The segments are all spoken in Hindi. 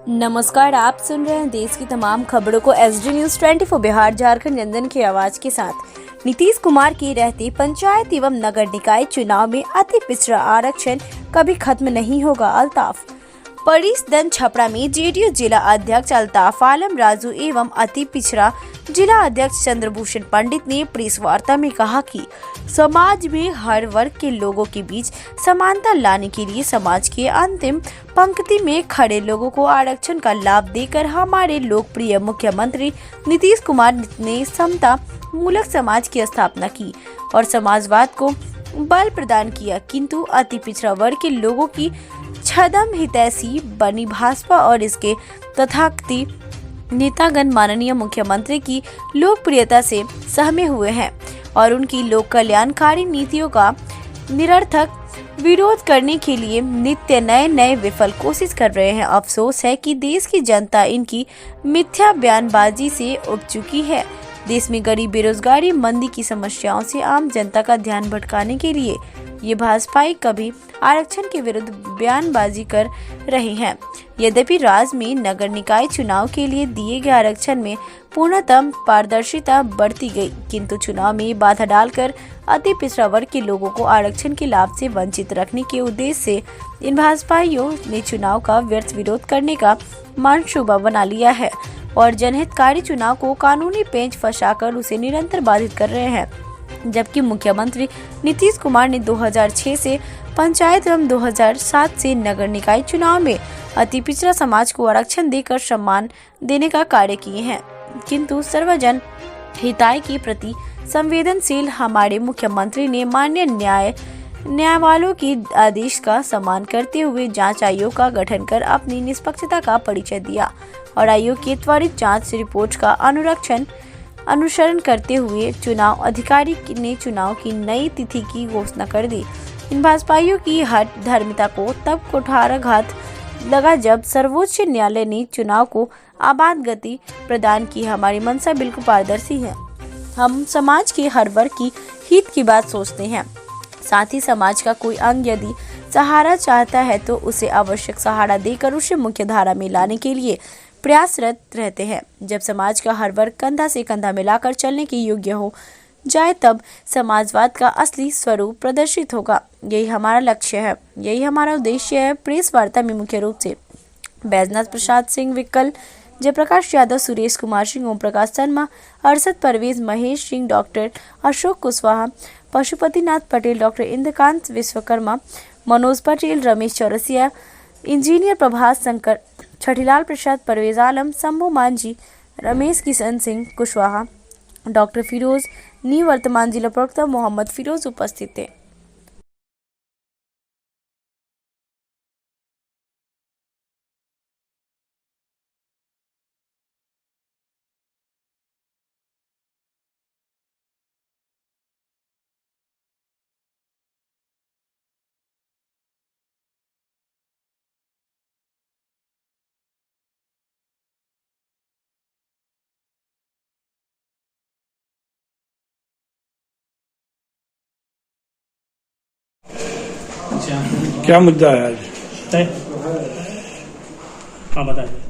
नमस्कार, आप सुन रहे हैं देश की तमाम खबरों को एसडी न्यूज 24 बिहार झारखंड जनजन की आवाज के साथ। नीतीश कुमार की रहती पंचायत एवं नगर निकाय चुनाव में अति पिछड़ा आरक्षण कभी खत्म नहीं होगा। अल्ताफ परिसदन छपरा में जेडीयू जिला अध्यक्ष अल्ताफ आलम राजू एवं अति पिछड़ा जिला अध्यक्ष चंद्रभूषण पंडित ने प्रेस वार्ता में कहा कि समाज में हर वर्ग के लोगों के बीच समानता लाने के लिए समाज के अंतिम पंक्ति में खड़े लोगों को आरक्षण का लाभ देकर हमारे लोकप्रिय मुख्यमंत्री नीतीश कुमार ने समता मूलक समाज की स्थापना की और समाजवाद को बल प्रदान किया, किंतु अति पिछड़ा वर्ग के लोगों की छदम हितैषी बनी भाजपा और इसके तथाकथित नेतागण माननीय मुख्यमंत्री की लोकप्रियता से सहमे हुए हैं और उनकी लोक कल्याणकारी नीतियों का निरर्थक विरोध करने के लिए नित्य नए विफल कोशिश कर रहे हैं। अफसोस है कि देश की जनता इनकी मिथ्या बयानबाजी से उब चुकी है। देश में गरीब, बेरोजगारी, मंदी की समस्याओं से आम जनता का ध्यान भटकाने के लिए ये भाजपाई कभी आरक्षण के विरुद्ध बयानबाजी कर रहे हैं। यद्यपि राज्य में नगर निकाय चुनाव के लिए दिए गए आरक्षण में पूर्णतम पारदर्शिता बरती गई, किंतु चुनाव में बाधा डालकर अति पिछड़ा वर्ग के लोगों को आरक्षण के लाभ से वंचित रखने के उद्देश्य से इन भाजपाइयों ने चुनाव का व्यर्थ विरोध करने का मंसूबा बना लिया है और जनहितकारी चुनाव को कानूनी पेंच फंसाकर उसे निरंतर बाधित कर रहे हैं। जबकि मुख्यमंत्री नीतीश कुमार ने 2006 से पंचायत एवं 2007 से नगर निकाय चुनाव में अति पिछड़ा समाज को आरक्षण देकर सम्मान देने का कार्य किए हैं, किंतु सर्वजन हिताय के प्रति संवेदनशील हमारे मुख्यमंत्री ने माननीय न्यायालयों की आदेश का सम्मान करते हुए जांच आयोग का गठन कर अपनी निष्पक्षता का परिचय दिया और आयोग की त्वरित जांच रिपोर्ट का अनुसरण करते हुए चुनाव अधिकारी ने चुनाव की नई तिथि की घोषणा कर दी। इन भाजपाइयों की हठ धर्मिता को तब कुठाराघात लगा जब सर्वोच्च न्यायालय ने चुनाव को आबाद गति प्रदान की। हमारी मंशा बिल्कुल पारदर्शी है। हम समाज के हर वर्ग की हित की बात सोचते हैं। साथ ही समाज का कोई अंग यदि सहारा चाहता है तो उसे आवश्यक सहारा देकर उसे मुख्य धारा में लाने के लिए प्रयासरत रहते हैं। जब समाज का हर वर्ग कंधा से कंधा मिलाकर चलने के योग्य हो जाए तब समाजवाद का असली स्वरूप प्रदर्शित होगा। यही हमारा लक्ष्य है, यही हमारा उद्देश्य है। प्रेस वार्ता में मुख्य रूप से Baijnath Prasad Singh Vikal, Jayprakash Yadav, Suresh Kumar Singh, Om Prakash Sharma, Arshad Parvez, Mahesh Singh, doctor Ashok Kushwaha, Pashupatinath Patel, doctor Indrakant Vishwakarma, Manoj Patel, Ramesh Chaurasia, engineer Prabhas Shankar, Chhathilal Prasad, Parvez Alam, Shambhu Manjhi, Ramesh Kishan Singh Kushwaha, doctor Firoz, निवर्तमान जिला प्रवक्ता मोहम्मद फिरोज उपस्थित थे। क्या मुद्दा है आज? हाँ बताइए।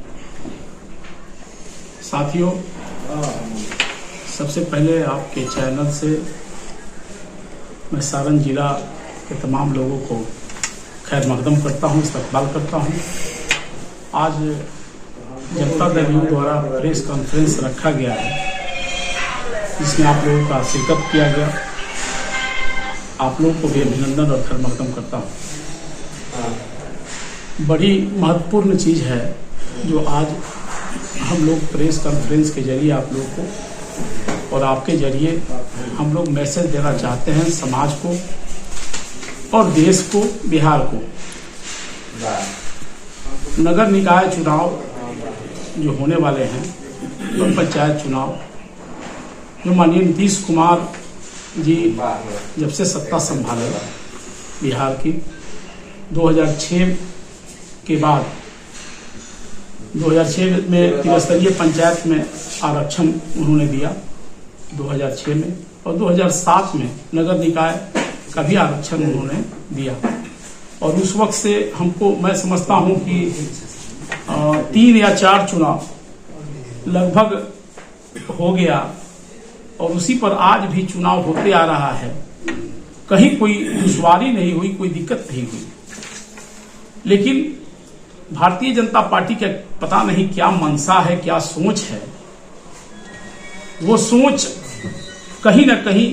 साथियों, सबसे पहले आपके चैनल से मैं सारण जिला के तमाम लोगों को खैर मकदम करता हूँ, इस्तकबाल करता हूँ। आज जनता दल यू द्वारा प्रेस कॉन्फ्रेंस रखा गया है, जिसमें आप लोगों का शिरकत किया गया। आप लोगों को भी अभिनंदन और खैर मकदम करता हूँ। बड़ी महत्वपूर्ण चीज़ है जो आज हम लोग प्रेस कॉन्फ्रेंस के जरिए आप लोग को और आपके जरिए हम लोग मैसेज देना चाहते हैं समाज को और देश को, बिहार को। नगर निकाय चुनाव जो होने वाले हैं, तो पंचायत चुनाव जो माननीय नीतीश कुमार जी जब से सत्ता संभाले बिहार की 2006 के बाद 2006 में त्रिस्तरीय पंचायत में आरक्षण उन्होंने दिया 2006 में, और 2007 में नगर निकाय का भी आरक्षण उन्होंने दिया। और उस वक्त से हमको, मैं समझता हूं कि 3 या 4 चुनाव लगभग हो गया और उसी पर आज भी चुनाव होते आ रहा है। कहीं कोई दुश्वारी नहीं हुई, कोई दिक्कत नहीं हुई। लेकिन भारतीय जनता पार्टी का पता नहीं क्या मंशा है, क्या सोच है। वो सोच कहीं ना कहीं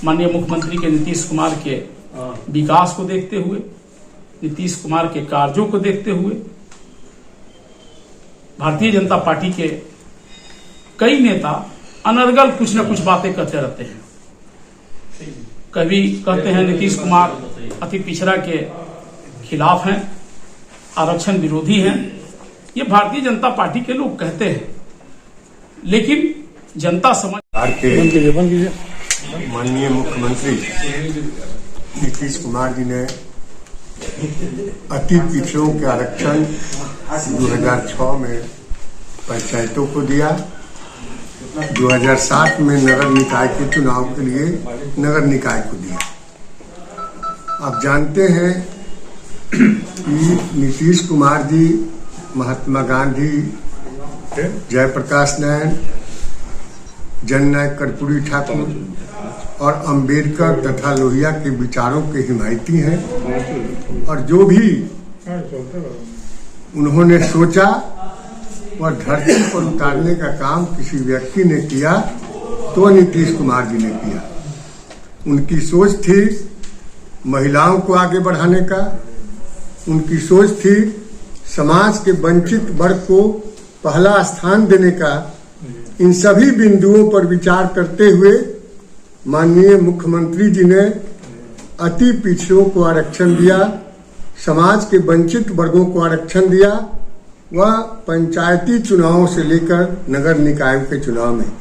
माननीय मुख्यमंत्री के नीतीश कुमार के विकास को देखते हुए, नीतीश कुमार के कार्यों को देखते हुए, भारतीय जनता पार्टी के कई नेता अनर्गल कुछ न कुछ बातें करते रहते हैं। कभी कहते हैं नीतीश कुमार अति पिछड़ा के खिलाफ हैं, आरक्षण विरोधी हैं। ये भारतीय जनता पार्टी के लोग कहते हैं, लेकिन जनता समझ माननीय मुख्यमंत्री नीतीश कुमार जी ने अति पिछड़ों के आरक्षण 2006 में पंचायतों को दिया। 2007 में नगर निकाय के चुनाव के लिए नगर निकाय को दिया। आप जानते हैं कि नीतीश कुमार जी महात्मा गांधी, जयप्रकाश नारायण, जननायक कर्पूरी ठाकुर और अंबेडकर तथा लोहिया के विचारों के हिमायती हैं। और जो भी उन्होंने सोचा और धरती पर उतारने का काम किसी व्यक्ति ने किया तो नीतीश कुमार जी ने किया। उनकी सोच थी महिलाओं को आगे बढ़ाने का, उनकी सोच थी समाज के वंचित वर्ग को पहला स्थान देने का। इन सभी बिंदुओं पर विचार करते हुए माननीय मुख्यमंत्री जी ने अति पिछड़ों को आरक्षण दिया, समाज के वंचित वर्गों को आरक्षण दिया, वह पंचायती चुनावों से लेकर नगर निकायों के चुनाव में।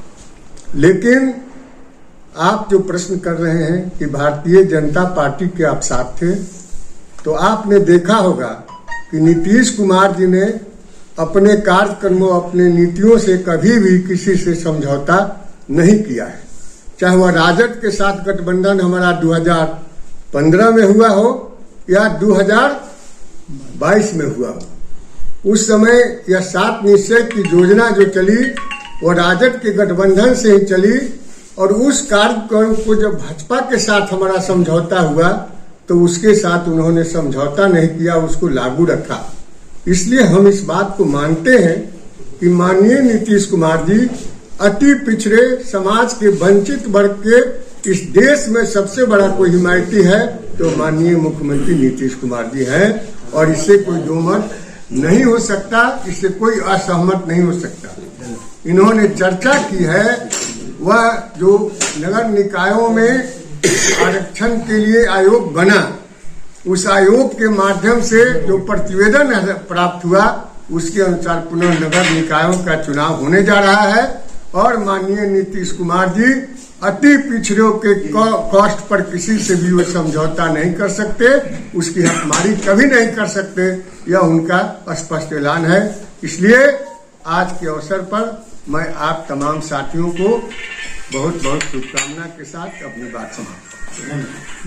लेकिन आप जो प्रश्न कर रहे हैं कि भारतीय जनता पार्टी के आप साथ थे, तो आपने देखा होगा कि नीतीश कुमार जी ने अपने कार्यक्रमों, अपने नीतियों से कभी भी किसी से समझौता नहीं किया है। चाहे वह राजद के साथ गठबंधन हमारा 2015 में हुआ हो या 2022 में हुआ हो, उस समय यह 7 निश्चय की योजना जो चली वो राजद के गठबंधन से ही चली। और उस कार्यक्रम को जब भाजपा के साथ हमारा समझौता हुआ तो उसके साथ उन्होंने समझौता नहीं किया, उसको लागू रखा। इसलिए हम इस बात को मानते हैं कि माननीय नीतीश कुमार जी अति पिछड़े समाज के वंचित वर्ग के इस देश में सबसे बड़ा कोई हिमायती है तो माननीय मुख्यमंत्री नीतीश कुमार जी हैं। और इससे कोई दोमत नहीं हो सकता, इससे कोई असहमत नहीं हो सकता। इन्होंने चर्चा की है वह जो नगर निकायों में आरक्षण के लिए आयोग बना, उस आयोग के माध्यम से जो प्रतिवेदन प्राप्त हुआ उसके अनुसार पुनः नगर निकायों का चुनाव होने जा रहा है। और माननीय नीतीश कुमार जी अति पिछड़ों के कॉस्ट पर किसी से भी वो समझौता नहीं कर सकते, उसकी हकमारी कभी नहीं कर सकते, यह उनका स्पष्ट ऐलान है। इसलिए आज के अवसर पर मैं आप तमाम साथियों को बहुत बहुत शुभकामना के साथ अपनी बात समाप्त करता हूं।